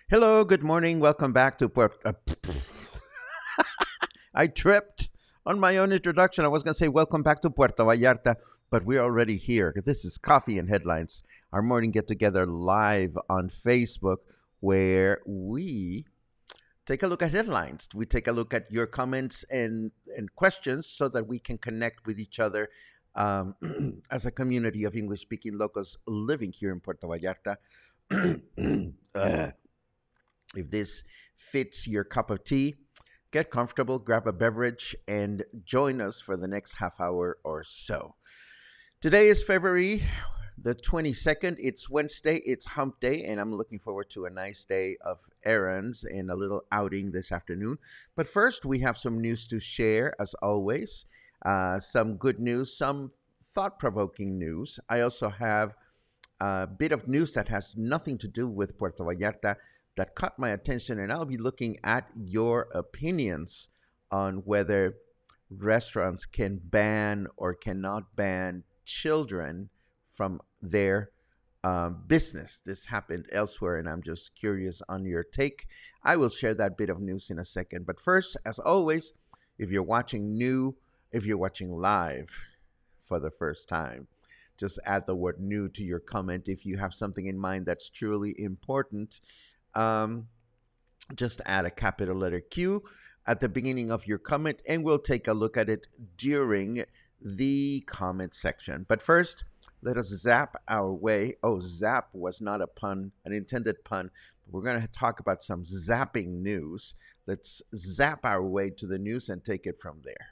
Hello, good morning. Welcome back to I tripped on my own introduction. I was going to say welcome back to Puerto Vallarta, but we're already here. This is Coffee and Headlines, our morning get together live on Facebook, where we take a look at headlines. We take a look at your comments and questions so that we can connect with each other as a community of English speaking locals living here in Puerto Vallarta. If this fits your cup of tea, get comfortable, grab a beverage, and join us for the next half hour or so. Today is February the 22nd. It's Wednesday. It's hump day, and I'm looking forward to a nice day of errands and a little outing this afternoon. But first, we have some news to share, as always. Some good news, some thought-provoking news. I also have a bit of news that has nothing to do with Puerto Vallarta that caught my attention, and I'll be looking at your opinions on whether restaurants can ban or cannot ban children from their business. This happened elsewhere, and I'm just curious on your take. I will share that bit of news in a second. But first, as always, if you're watching live for the first time, just add the word new to your comment. If you have something in mind that's truly important, just add a capital letter Q at the beginning of your comment, and we'll take a look at it during the comment section. But first, let us zap our way. Oh, zap was not a pun, an intended pun. We're going to talk about some zapping news. Let's zap our way to the news and take it from there.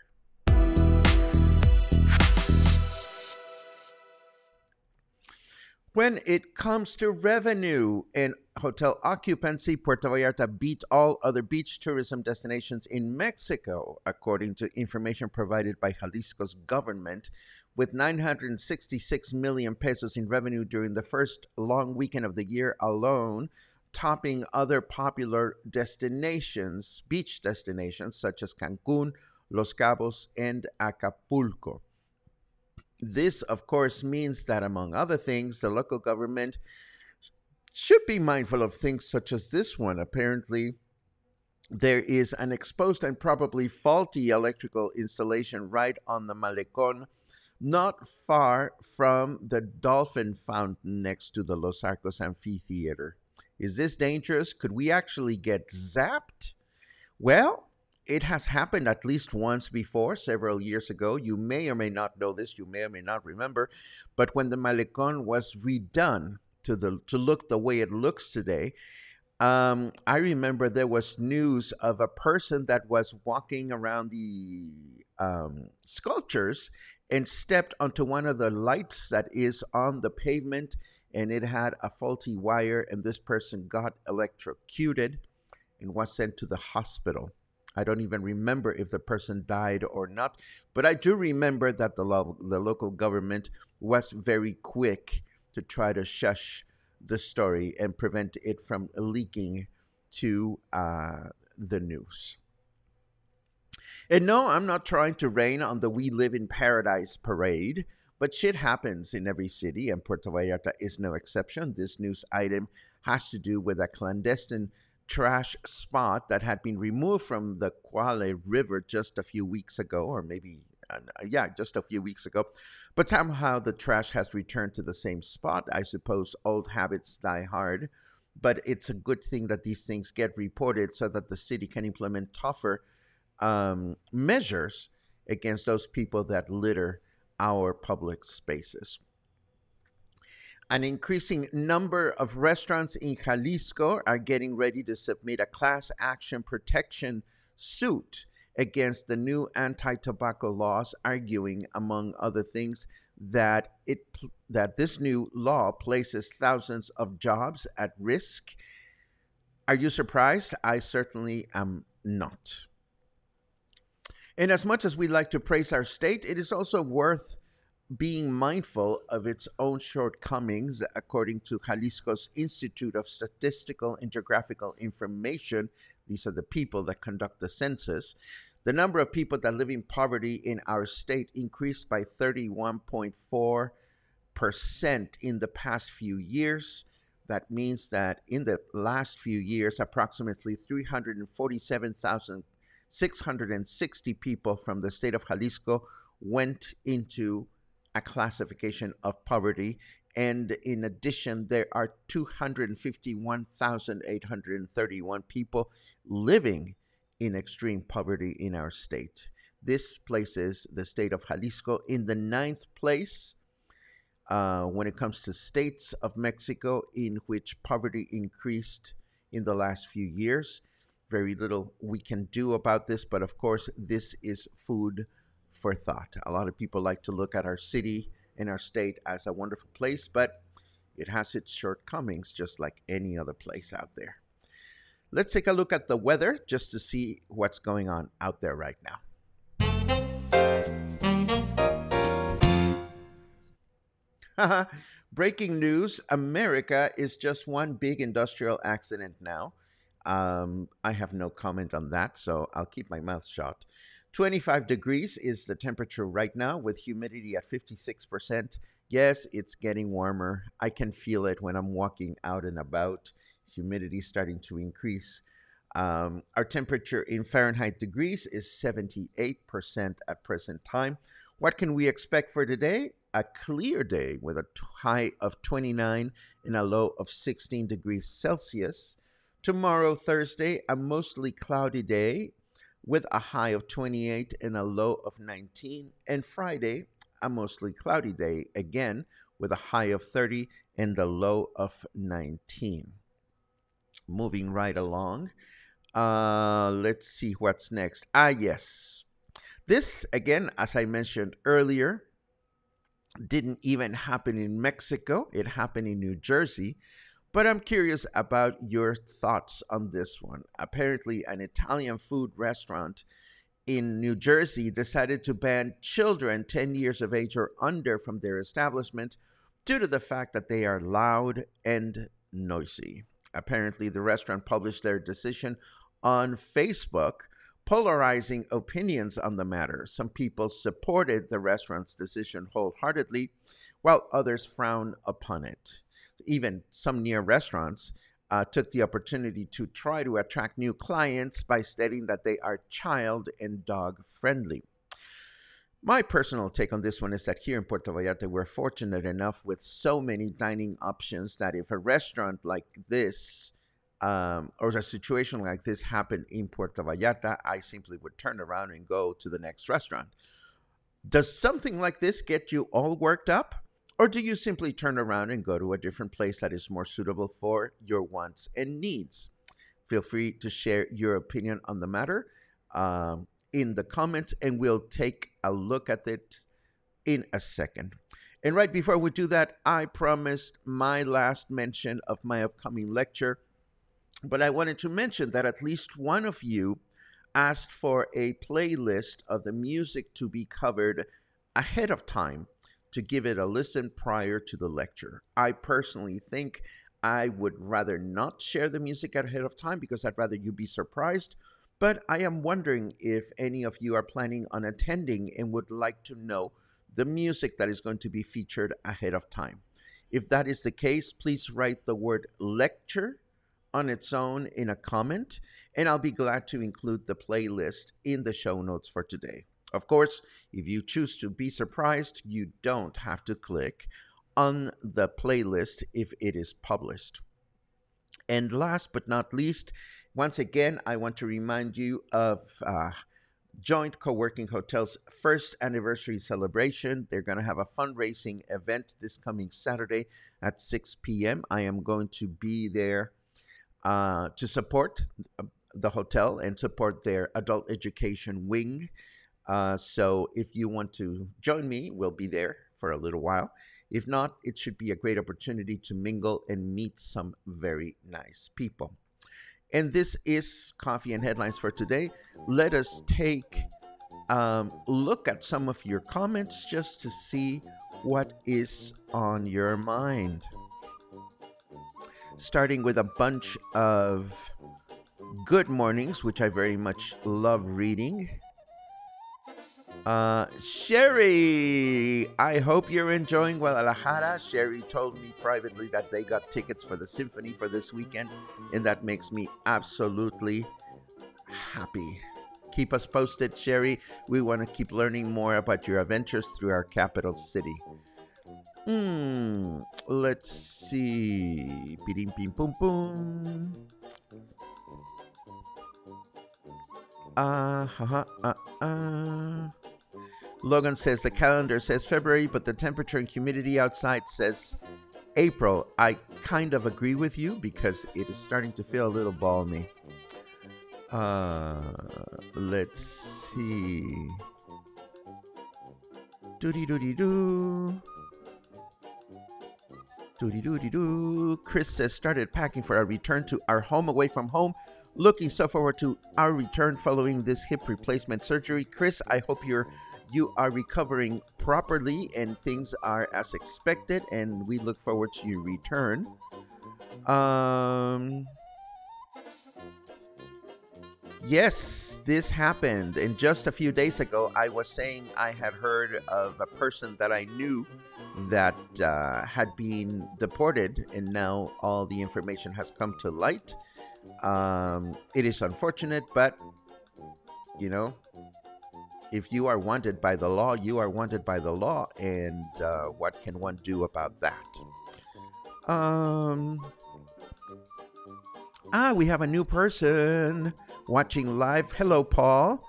When it comes to revenue and hotel occupancy, Puerto Vallarta beat all other beach tourism destinations in Mexico, according to information provided by Jalisco's government, with 966 million pesos in revenue during the first long weekend of the year alone, topping other popular destinations, beach destinations such as Cancun, Los Cabos, and Acapulco. This, of course, means that, among other things, the local government should be mindful of things such as this one. Apparently, there is an exposed and probably faulty electrical installation right on the Malecon, not far from the dolphin fountain next to the Los Arcos Amphitheater. Is this dangerous? Could we actually get zapped? Well, it has happened at least once before, several years ago. You may or may not know this, you may or may not remember, but when the Malecon was redone to look the way it looks today, I remember there was news of a person that was walking around the sculptures and stepped onto one of the lights that is on the pavement, and it had a faulty wire, and this person got electrocuted and was sent to the hospital. I don't even remember if the person died or not, but I do remember that the local government was very quick to try to shush the story and prevent it from leaking to the news. And no, I'm not trying to rain on the We Live in Paradise parade, but shit happens in every city, and Puerto Vallarta is no exception. This news item has to do with a clandestine trash spot that had been removed from the Cuale River just a few weeks ago, or maybe, yeah, just a few weeks ago. But somehow the trash has returned to the same spot. I suppose old habits die hard, but it's a good thing that these things get reported so that the city can implement tougher measures against those people that litter our public spaces. An increasing number of restaurants in Jalisco are getting ready to submit a class action protection suit against the new anti-tobacco laws, arguing, among other things, that this new law places thousands of jobs at risk. Are you surprised? I certainly am not. And as much as we like to praise our state, it is also worth being mindful of its own shortcomings. According to Jalisco's Institute of Statistical and Geographical Information, these are the people that conduct the census, the number of people that live in poverty in our state increased by 31.4% in the past few years. That means that in the last few years, approximately 347,660 people from the state of Jalisco went into a classification of poverty. And in addition, there are 251,831 people living in extreme poverty in our state. This places the state of Jalisco in the ninth place when it comes to states of Mexico in which poverty increased in the last few years. Very little we can do about this, but of course, this is food for thought. A lot of people like to look at our city and our state as a wonderful place, but it has its shortcomings just like any other place out there. Let's take a look at the weather just to see what's going on out there right now. Breaking news, America is just one big industrial accident now. I have no comment on that, so I'll keep my mouth shut. 25 degrees is the temperature right now with humidity at 56%. Yes, it's getting warmer. I can feel it when I'm walking out and about. Humidity starting to increase. Our temperature in Fahrenheit degrees is 78% at present time. What can we expect for today? A clear day with a high of 29 and a low of 16 degrees Celsius. Tomorrow, Thursday, a mostly cloudy day with a high of 28 and a low of 19. And Friday, a mostly cloudy day again with a high of 30 and a low of 19. Moving right along. Let's see what's next. Yes. This, again, as I mentioned earlier, didn't even happen in Mexico. It happened in New Jersey. But I'm curious about your thoughts on this one. Apparently, an Italian food restaurant in New Jersey decided to ban children 10 years of age or under from their establishment due to the fact that they are loud and noisy. Apparently, the restaurant published their decision on Facebook, polarizing opinions on the matter. Some people supported the restaurant's decision wholeheartedly, while others frowned upon it. Even some near restaurants took the opportunity to try to attract new clients by stating that they are child and dog friendly. My personal take on this one is that here in Puerto Vallarta, we're fortunate enough with so many dining options that if a restaurant like this or a situation like this happened in Puerto Vallarta, I simply would turn around and go to the next restaurant. Does something like this get you all worked up? Or do you simply turn around and go to a different place that is more suitable for your wants and needs? Feel free to share your opinion on the matter in the comments, and we'll take a look at it in a second. And right before we do that, I promised my last mention of my upcoming lecture, but I wanted to mention that at least one of you asked for a playlist of the music to be covered ahead of time to give it a listen prior to the lecture. I personally think I would rather not share the music ahead of time because I'd rather you be surprised. But I am wondering if any of you are planning on attending and would like to know the music that is going to be featured ahead of time. If that is the case, please write the word lecture on its own in a comment, and I'll be glad to include the playlist in the show notes for today. Of course, if you choose to be surprised, you don't have to click on the playlist if it is published. And last but not least, once again, I want to remind you of Joint Co-working Hotels' first anniversary celebration. They're going to have a fundraising event this coming Saturday at 6 p.m. I am going to be there to support the hotel and support their adult education wing. So if you want to join me, we'll be there for a little while. If not, it should be a great opportunity to mingle and meet some very nice people. And this is Coffee and Headlines for today. Let us take a look at some of your comments just to see what is on your mind. Starting with a bunch of good mornings, which I very much love reading. Sherry, I hope you're enjoying Guadalajara. Sherry told me privately that they got tickets for the symphony for this weekend, and that makes me absolutely happy. Keep us posted, Sherry. We want to keep learning more about your adventures through our capital city. Let's see. Pidim pim pum pum. Logan says the calendar says February, but the temperature and humidity outside says April. I kind of agree with you because it is starting to feel a little balmy. Let's see. Doody-doody-doo. Doody-doody-doo. Chris says started packing for our return to our home away from home. Looking so forward to our return following this hip replacement surgery. Chris, I hope you are recovering properly and things are as expected, and we look forward to your return. Yes, this happened. And just a few days ago, I was saying I had heard of a person that I knew that had been deported, and now all the information has come to light. It is unfortunate, but, you know, if you are wanted by the law, you are wanted by the law, and what can one do about that? We have a new person watching live. Hello, Paul.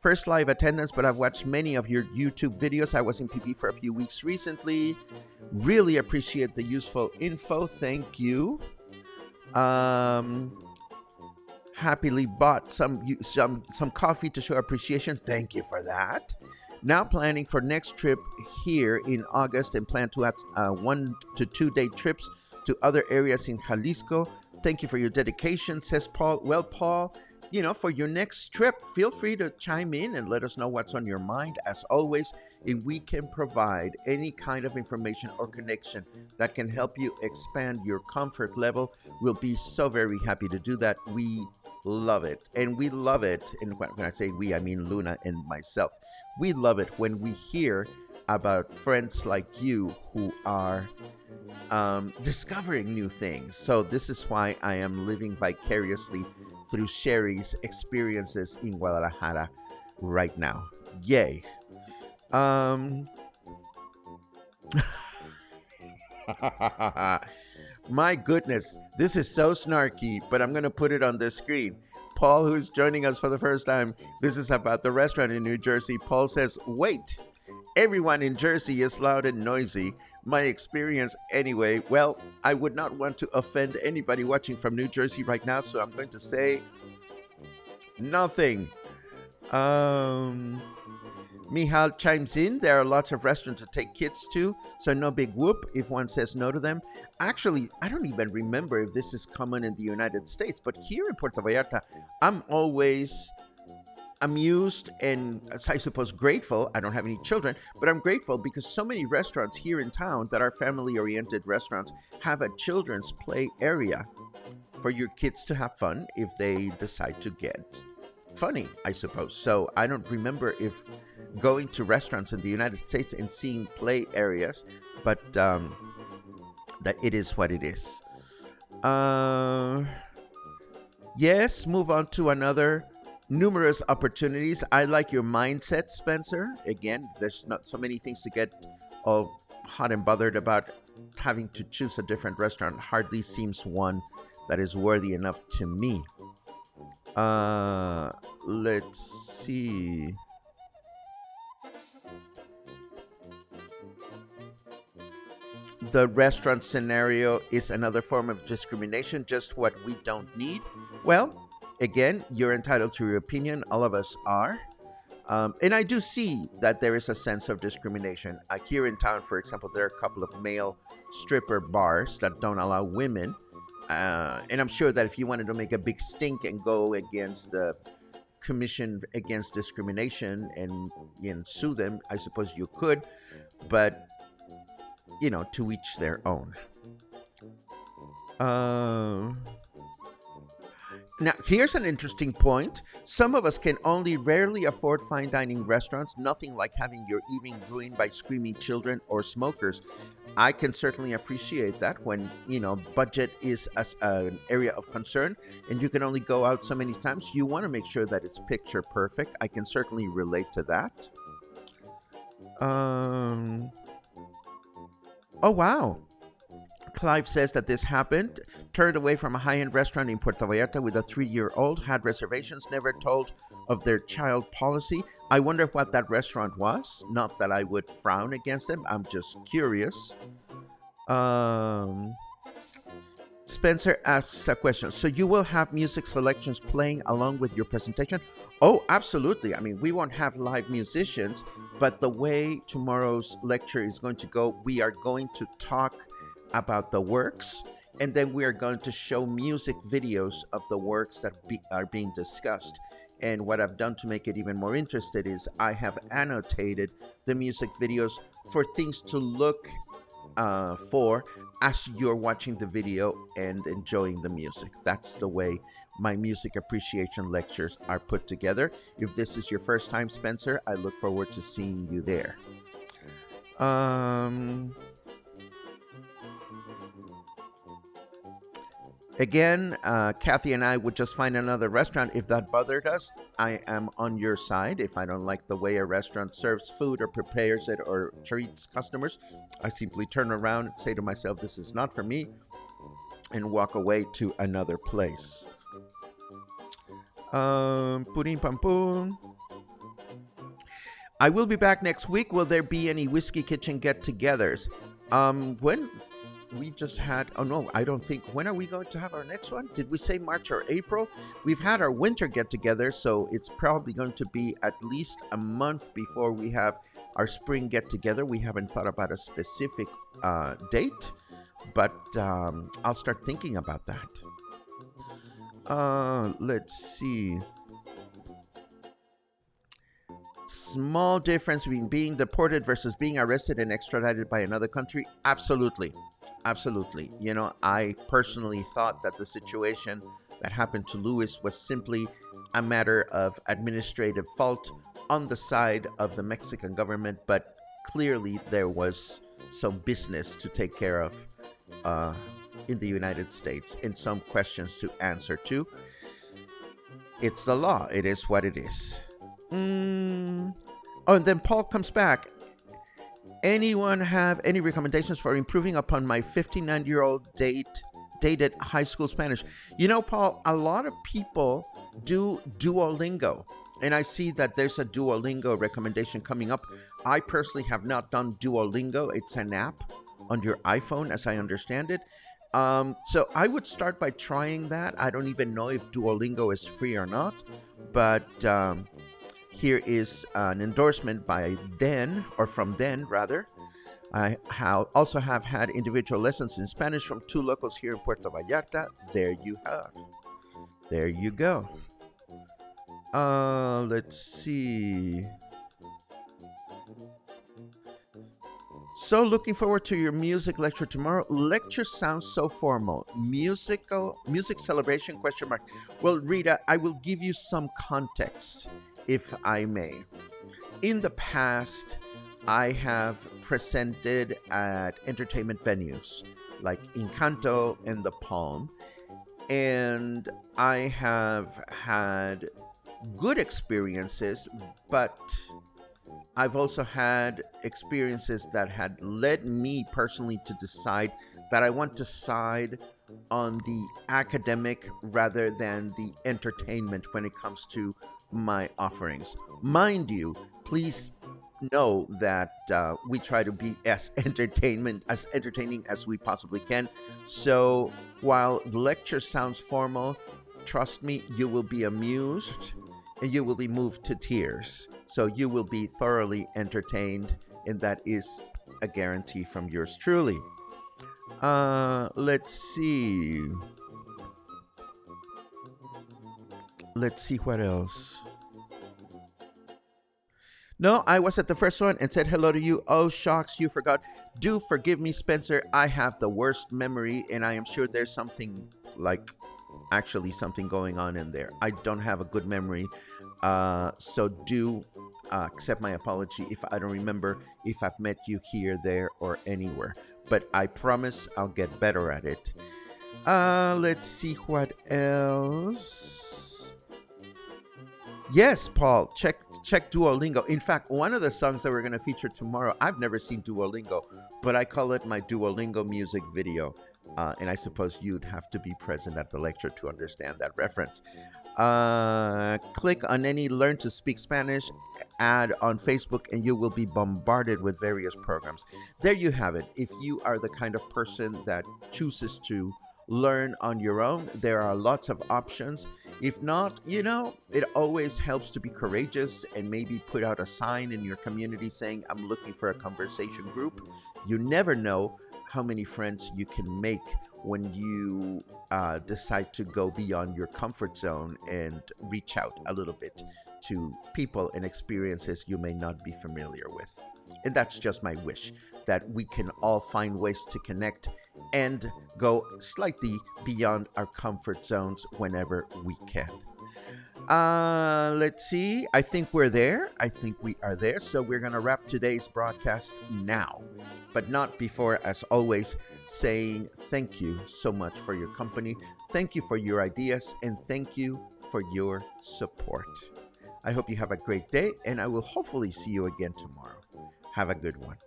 First live attendance, but I've watched many of your YouTube videos. I was in PP for a few weeks recently. Really appreciate the useful info. Thank you. Happily bought some coffee to show appreciation. Thank you for that. Now planning for next trip here in August and plan to have 1 to 2 day trips to other areas in Jalisco. Thank you for your dedication, says Paul. Well, Paul, you know, for your next trip, feel free to chime in and let us know what's on your mind. As always, if we can provide any kind of information or connection that can help you expand your comfort level, we'll be so very happy to do that. We love it. And we love it. And when I say we, I mean Luna and myself. We love it when we hear about friends like you who are discovering new things. So this is why I am living vicariously through Sherry's experiences in Guadalajara right now. Yay. My goodness, this is so snarky, but I'm going to put it on the screen. Paul, who's joining us for the first time, this is about the restaurant in New Jersey. Paul says, wait, everyone in Jersey is loud and noisy. My experience anyway. Well, I would not want to offend anybody watching from New Jersey right now, so I'm going to say nothing. Mihal chimes in. There are lots of restaurants to take kids to, so no big whoop if one says no to them. Actually, I don't even remember if this is common in the United States, but here in Puerto Vallarta, I'm always amused and, I suppose, grateful. I don't have any children, but I'm grateful because so many restaurants here in town that are family oriented restaurants have a children's play area for your kids to have fun if they decide to get funny, I suppose. So I don't remember if going to restaurants in the United States and seeing play areas, but that it is what it is. Uh, yes, move on to another numerous opportunities. I like your mindset, Spencer. Again, there's not so many things to get all hot and bothered about. Having to choose a different restaurant hardly seems one that is worthy enough to me. Let's see. The restaurant scenario is another form of discrimination, just what we don't need. Well, again, you're entitled to your opinion. All of us are. And I do see that there is a sense of discrimination. Here in town, for example, there are a couple of male stripper bars that don't allow women. And I'm sure that if you wanted to make a big stink and go against the Commission Against Discrimination and sue them, I suppose you could. But, to each their own. Now, here's an interesting point. Some of us can only rarely afford fine dining restaurants, nothing like having your evening ruined by screaming children or smokers. I can certainly appreciate that when, budget is an area of concern and you can only go out so many times. You want to make sure that it's picture perfect. I can certainly relate to that. Oh, wow. Clive says that this happened. Turned away from a high-end restaurant in Puerto Vallarta with a 3-year-old. Had reservations, never told of their child policy. I wonder what that restaurant was. Not that I would frown against them. I'm just curious. Spencer asks a question. So you will have music selections playing along with your presentation? Oh, absolutely. I mean, we won't have live musicians, but the way tomorrow's lecture is going to go, we are going to talk about the works, and then we are going to show music videos of the works that are being discussed. And what I've done to make it even more interesting is I have annotated the music videos for things to look for as you're watching the video and enjoying the music. That's the way my music appreciation lectures are put together. If this is your first time, Spencer, I look forward to seeing you there. Again, Kathy and I would just find another restaurant if that bothered us. I am on your side. If I don't like the way a restaurant serves food or prepares it or treats customers, I simply turn around and say to myself, this is not for me, and walk away to another place. Purin Pampun. I will be back next week. Will there be any Whiskey Kitchen get-togethers? When we just had, oh no, I don't think, when are we going to have our next one? Did we say March or April? We've had our winter get-together, so it's probably going to be at least a month before we have our spring get-together. We haven't thought about a specific date, but I'll start thinking about that. Let's see. Small difference between being deported versus being arrested and extradited by another country? Absolutely. Absolutely. I personally thought that the situation that happened to Luis was simply a matter of administrative fault on the side of the Mexican government, but clearly there was some business to take care of in the United States and some questions to answer to. It's the law. It is what it is. Oh, and then Paul comes back. Anyone have any recommendations for improving upon my 59-year-old dated high school Spanish? Paul, a lot of people do Duolingo, and I see that there's a Duolingo recommendation coming up. I personally have not done Duolingo. It's an app on your iPhone, as I understand it. So I would start by trying that. I don't even know if Duolingo is free or not, but here is an endorsement by Den, or from Den, rather. I also have had individual lessons in Spanish from 2 locals here in Puerto Vallarta. There you have. There you go. Let's see. So looking forward to your music lecture tomorrow. Lecture sounds so formal. Music celebration question mark. Well, Rita, I will give you some context if I may. In the past, I have presented at entertainment venues like Encanto and The Palm, and I have had good experiences, but I've also had experiences that had led me personally to decide that I want to side on the academic rather than the entertainment when it comes to my offerings. Mind you, please know that we try to be as entertaining as we possibly can. So while the lecture sounds formal, trust me, you will be amused and you will be moved to tears. So you will be thoroughly entertained, and that is a guarantee from yours truly. Let's see. Let's see what else. No, I was at the first one and said hello to you. Oh, shocks, you forgot. Do forgive me, Spencer. I have the worst memory, and I am sure there's something like actually something going on in there. I don't have a good memory. So do accept my apology if I don't remember if I've met you here, there, or anywhere. But I promise I'll get better at it. Let's see what else. Yes, Paul, check Duolingo. In fact, one of the songs that we're going to feature tomorrow, I've never seen Duolingo, but I call it my Duolingo music video. And I suppose you'd have to be present at the lecture to understand that reference. Click on any Learn to Speak Spanish ad on Facebook and you will be bombarded with various programs. There you have it. If you are the kind of person that chooses to learn on your own, there are lots of options. If not, it always helps to be courageous and maybe put out a sign in your community saying, I'm looking for a conversation group. You never know how many friends you can make when you decide to go beyond your comfort zone and reach out a little bit to people and experiences you may not be familiar with. And that's just my wish, that we can all find ways to connect and go slightly beyond our comfort zones whenever we can. Let's see. I think we're there. I think we are there. So we're going to wrap today's broadcast now, but not before, as always, saying thank you so much for your company. Thank you for your ideas, and thank you for your support. I hope you have a great day, and I will hopefully see you again tomorrow. Have a good one.